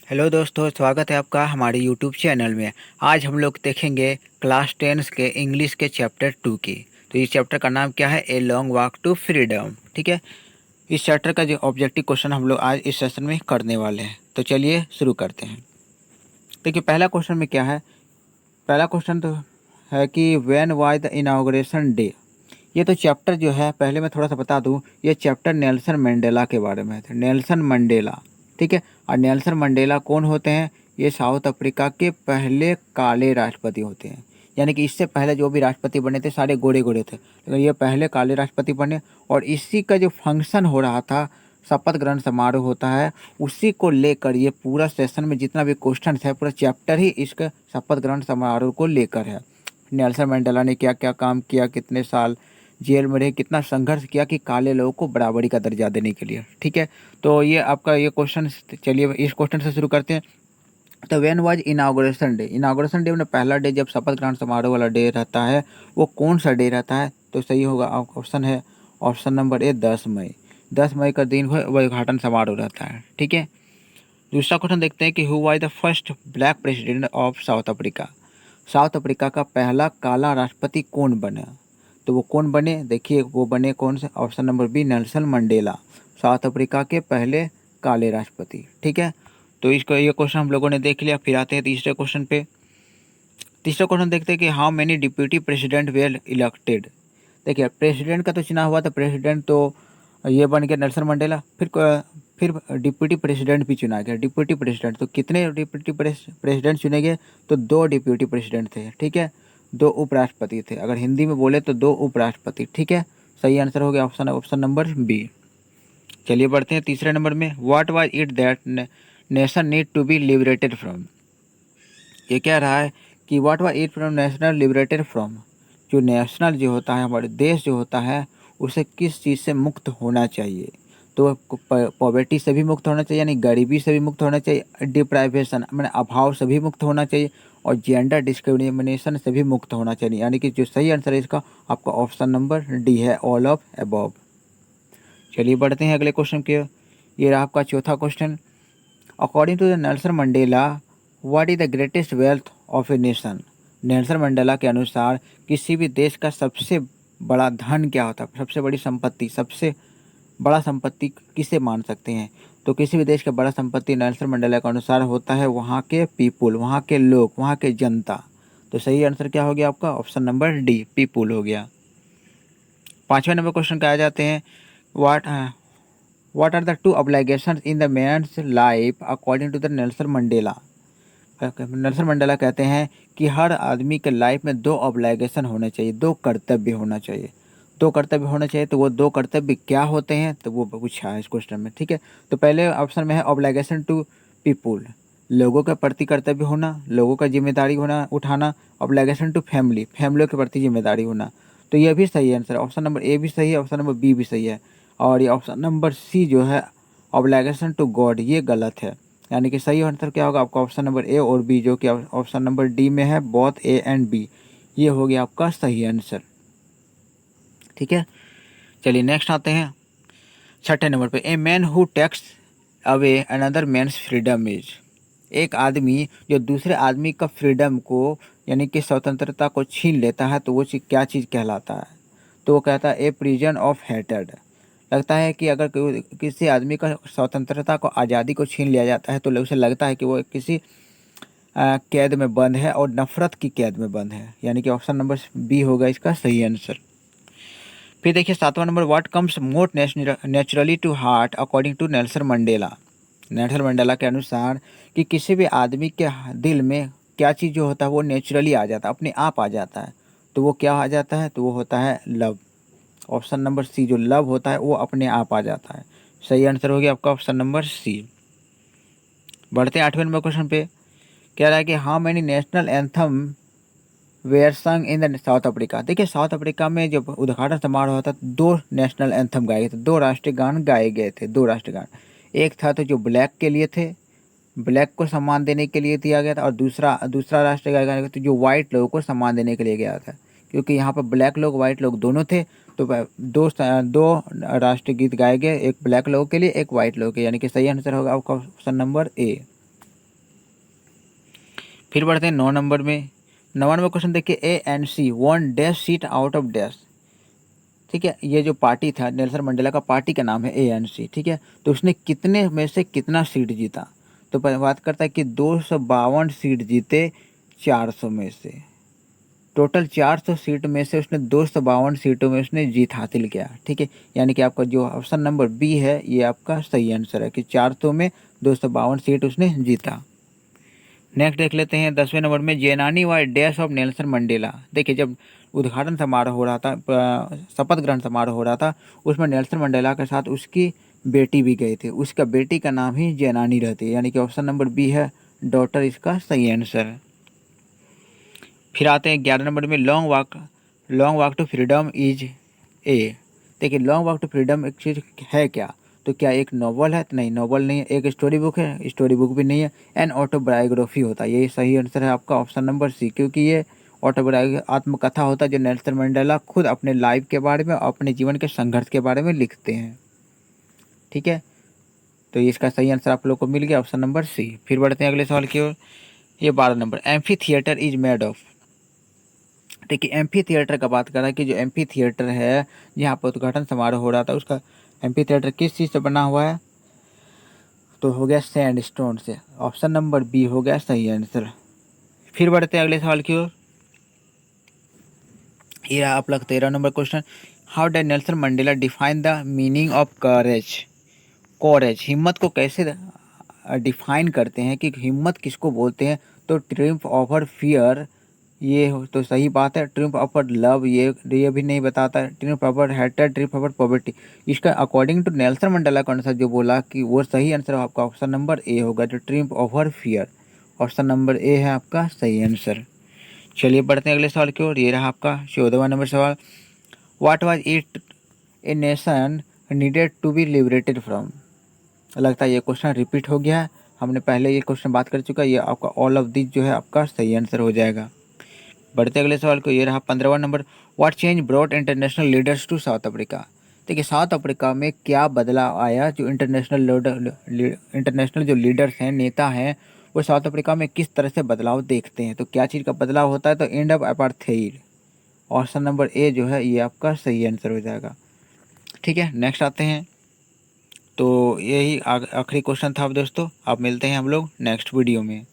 Hello दोस्तों, स्वागत है आपका हमारे यूट्यूब चैनल में। आज हम लोग देखेंगे क्लास 10 के इंग्लिश के चैप्टर 2 की। तो इस चैप्टर का नाम क्या है? A long walk to freedom. ठीक है। इस चैप्टर का जो ऑब्जेक्टिव क्वेश्चन हम लोग आज इस सेशन में करने वाले हैं, तो चलिए शुरू करते हैं। देखिए पहला क्वेश्चन में क्या है। पहला क्वेश्चन तो है कि when was the inauguration day. ये तो चैप्टर जो है, पहले मैं थोड़ा सा बता दूं, ये चैप्टर नेल्सन मंडेला के बारे में है। नेल्सन मंडेला, ठीक है। और नेल्सन मंडेला कौन होते हैं? ये साउथ अफ्रीका के पहले काले राष्ट्रपति होते हैं। यानी कि इससे पहले जो भी राष्ट्रपति बने थे सारे गोरे गोरे थे, लेकिन ये पहले काले राष्ट्रपति बने। और इसी का जो फंक्शन हो रहा था, शपथ ग्रहण समारोह होता है, उसी को लेकर ये पूरा सेशन में जितना भी क्वेश्चन है, पूरा चैप्टर ही इसके शपथ ग्रहण समारोह को लेकर है। नेल्सन मंडेला ने क्या क्या काम किया, कितने साल जेल में रहे, कितना संघर्ष किया कि काले लोगों को बराबरी का दर्जा देने के लिए। ठीक है। तो ये आपका ये क्वेश्चन, चलिए इस क्वेश्चन से शुरू करते हैं। तो when was inauguration day. Inauguration day में पहला डे जब शपथ ग्रहण समारोह वाला डे रहता है, वो कौन सा डे रहता है? तो सही होगा आपका ऑप्शन है, ऑप्शन नंबर ए 10 मई। 10 मई का दिन है वह उद्घाटन समारोह रहता है। ठीक है। दूसरा क्वेश्चन देखते हैं कि who was the first black president of south Africa. South Africa का पहला काला राष्ट्रपति कौन बना? तो वो कौन बने? देखिए वो बने कौन से? Option number B, Nelson Mandela, South Africa के पहले काले राष्ट्रपति। ठीक है। तो इसको ये क्वेश्चन हम लोगों ने देख लिया। फिर आते हैं तीसरे क्वेश्चन पे। तीसरा क्वेश्चन देखते हैं कि how many deputy president were elected. देखिए प्रेसिडेंट का तो चुनाव हुआ था, प्रेसिडेंट तो ये बन गया नेल्सन मंडेला। फिर डिप्यूटी प्रेसिडेंट भी चुना गया। डिप्यूटी प्रेसिडेंट तो कितने डिप्यूटी प्रेसिडेंट चुने गए? तो दो डिप्यूटी प्रेसिडेंट थे। ठीक है। दो उपराष्ट्रपति थे, अगर हिंदी में बोले तो दो उपराष्ट्रपति। ठीक है। सही आंसर हो गया ऑप्शन ऑप्शन नंबर बी। चलिए बढ़ते हैं तीसरे नंबर में। What was it that nation need to be liberated from. ये क्या रहा है कि what was it from national liberated from. जो नेशनल जो होता है, हमारे देश जो होता है, उसे किस चीज़ से मुक्त होना चाहिए? तो पॉवर्टी से भी मुक्त होना चाहिए, यानी गरीबी से भी मुक्त होना चाहिए, डिप्राइवेशन मैंने अभाव से भी मुक्त होना चाहिए, और जेंडर डिस्क्रिमिनेशन से भी मुक्त होना चाहिए। यानी कि जो सही आंसर है इसका आपका ऑप्शन नंबर डी है, ऑल ऑफ अबव। चलिए बढ़ते हैं अगले क्वेश्चन के। ये रहा आपका चौथा question. According to the Nelson Mandela, what is the greatest wealth of a nation. Nelson Mandela के अनुसार किसी भी देश का सबसे बड़ा धन क्या होता है? सबसे बड़ी संपत्ति, सबसे बड़ा संपत्ति किसे मान सकते हैं? तो किसी भी देश का बड़ा संपत्ति नेल्सन मंडेला के अनुसार होता है वहाँ के पीपुल, वहाँ के लोग, वहाँ के जनता। तो सही आंसर क्या हो गया आपका? ऑप्शन नंबर डी, पीपुल हो गया। पांचवें नंबर क्वेश्चन का आ जाते हैं। What what are the two obligations in the man's life according to the Nelson Mandela. Nelson Mandela कहते हैं कि हर आदमी के लाइफ में दो ऑब्लिगेशन होने चाहिए, दो कर्तव्य होना चाहिए। दो कर्तव्य होने चाहिए, तो वो दो कर्तव्य क्या होते हैं? तो वो पूछा है इस क्वेश्चन में। ठीक है। तो पहले ऑप्शन में है ऑब्लिगेशन टू पीपुल, लोगों के प्रति कर्तव्य होना, लोगों का जिम्मेदारी होना उठाना। ऑब्लिगेशन टू फैमिली, फैमिलियों के प्रति जिम्मेदारी होना। तो ये भी सही आंसर है, ऑप्शन नंबर ए भी सही है, ऑप्शन नंबर बी भी सही है। और ये ऑप्शन नंबर सी जो है ऑब्लिगेशन टू गॉड, ये गलत है। यानी कि सही आंसर क्या होगा आपका? ऑप्शन नंबर ए और बी, जो कि ऑप्शन नंबर डी में है, बोथ ए एंड बी। ये हो गया आपका सही आंसर। ठीक है। चलिए नेक्स्ट आते हैं छठे नंबर पे। A man who takes away another man's freedom is. एक आदमी जो दूसरे आदमी का फ्रीडम को, यानी कि स्वतंत्रता को छीन लेता है, तो वो चीज़ क्या चीज़ कहलाता है? तो वो कहता है ए प्रिजन ऑफ हेटेड। लगता है कि अगर किसी आदमी का स्वतंत्रता को, आज़ादी को छीन लिया जाता है, तो उसे लगता है कि वो किसी कैद में बंद है, और नफरत की कैद में बंद है। यानी कि ऑप्शन नंबर बी होगा इसका सही आंसर। फिर देखिए सातवां नंबर। What comes more naturally to heart according to Nelson Mandela. Nelson Mandela के अनुसार कि किसी भी आदमी के दिल में क्या चीज़ जो होता है वो नेचुरली आ जाता है, अपने आप आ जाता है। तो वो क्या आ जाता है? तो वो होता है लव। ऑप्शन नंबर सी, जो लव होता है वो अपने आप आ जाता है। सही आंसर हो गया आपका ऑप्शन नंबर सी। बढ़ते हैं आठवें नंबर क्वेश्चन पे। कह रहा है कि how many national anthem were sung in the South Africa. देखिए साउथ अफ्रीका में जब उद्घाटन समारोह होता था, दो नेशनल एंथम गाए गए थे, दो राष्ट्रीय गान गाए गए थे, दो राष्ट्रीय गान। एक था तो जो ब्लैक के लिए थे, ब्लैक को सम्मान देने के लिए दिया गया था, और दूसरा दूसरा राष्ट्रीय गान गाया गया था जो वाइट लोगों को सम्मान देने के लिए गया था। क्योंकि यहाँ पर ब्लैक लोग वाइट लोग दोनों थे, तो दो राष्ट्रीय गीत गाए गए, एक ब्लैक लोगों के लिए, एक वाइट लोगों के। यानी कि सही आंसर होगा आपका ऑप्शन नंबर ए। फिर बढ़ते हैं 9 नंबर में। 9वां क्वेश्चन देखिए, ANC one dash seat out of dash. ठीक है, ये जो पार्टी था नेल्सन मंडेला का, पार्टी का नाम है ANC। ठीक है, तो उसने कितने में से कितना सीट जीता? तो बात करता है कि 252 सीट जीते 400 में से। टोटल 400 सीट में से उसने 252 सीटों में उसने जीत हासिल किया। ठीक है, यानी कि आपका जो ऑप्शन नंबर बी है ये आपका सही आंसर है कि 400 में 252 सीट उसने जीता। नेक्स्ट देख लेते हैं 10वें नंबर में, जेनानी वाई डैश ऑफ नेल्सन मंडेला। देखिए, जब उद्घाटन समारोह हो रहा था, शपथ ग्रहण समारोह हो रहा था, उसमें नेल्सन मंडेला के साथ उसकी बेटी भी गई थी। उसका बेटी का नाम ही जेनानी रहती है, यानी कि ऑप्शन नंबर बी है डॉटर इसका सही आंसर है। फिर आते हैं 11 नंबर में, long walk to freedom is a. देखिए, लॉन्ग वॉक टू फ्रीडम एक चीज़ है क्या? तो क्या एक नॉवल है? तो नहीं, नॉवल नहीं है। एक स्टोरी बुक है? स्टोरी बुक भी नहीं है। एन ऑटोबायोग्राफी होता है। यही सही आंसर है आपका ऑप्शन नंबर सी, क्योंकि ये आत्मकथा होता है जो नेल्सन मंडेला खुद अपने लाइफ के बारे में, अपने जीवन के संघर्ष के बारे में लिखते हैं। ठीक है, तो इसका सही आंसर आप लोग को मिल गया, ऑप्शन नंबर सी। फिर बढ़ते हैं अगले सवाल की ओर। ये 12 number, amphi theatre is made of. देखिए, एम्फी थिएटर का बात कर रहा है कि जो एम्फी थिएटर है जहाँ पर उद्घाटन समारोह हो रहा था, उसका एम्फी थिएटर किस चीज़ से बना हुआ है? तो हो गया सैंड स्टोन से। ऑप्शन नंबर बी हो गया सही आंसर। फिर बढ़ते हैं अगले सवाल की ओर। ये रहा आप लोग 13 number question, how did Nelson Mandela define the meaning of courage. Courage, हिम्मत को कैसे डिफाइन करते हैं कि हिम्मत किसको बोलते हैं? तो ट्रिम्फ ओवर फियर, ये तो सही बात है। ट्रिम्फ ओवर लव, ये भी नहीं बताता है। Triumph over hated, triumph over poverty. इसका अकॉर्डिंग टू नेल्सन मंडेला का अनुसार जो बोला कि वो सही आंसर आपका ऑप्शन नंबर ए होगा, जो triumph over fear. Option number A है आपका सही आंसर। चलिए बढ़ते हैं अगले सवाल की ओर। ये रहा आपका 14वां नंबर सवाल, what was it a nation needed to be liberated from. लगता है ये क्वेश्चन रिपीट हो गया है, हमने पहले ये क्वेश्चन बात कर चुका है। ये आपका ऑल ऑफ दिस जो है आपका सही आंसर हो जाएगा। बढ़ते अगले सवाल को। ये रहा 15वां number, what change brought international leaders to South Africa. देखिए, साउथ अफ्रीका में क्या बदलाव आया? जो इंटरनेशनल जो लीडर्स हैं, नेता हैं, वो साउथ अफ्रीका में किस तरह से बदलाव देखते हैं? तो क्या चीज़ का बदलाव होता है? तो end of apartheid. Option number A जो है ये आपका सही आंसर हो जाएगा। ठीक है, नेक्स्ट आते हैं। तो यही आखिरी क्वेश्चन था अब दोस्तों। अब मिलते हैं हम लोग नेक्स्ट वीडियो में।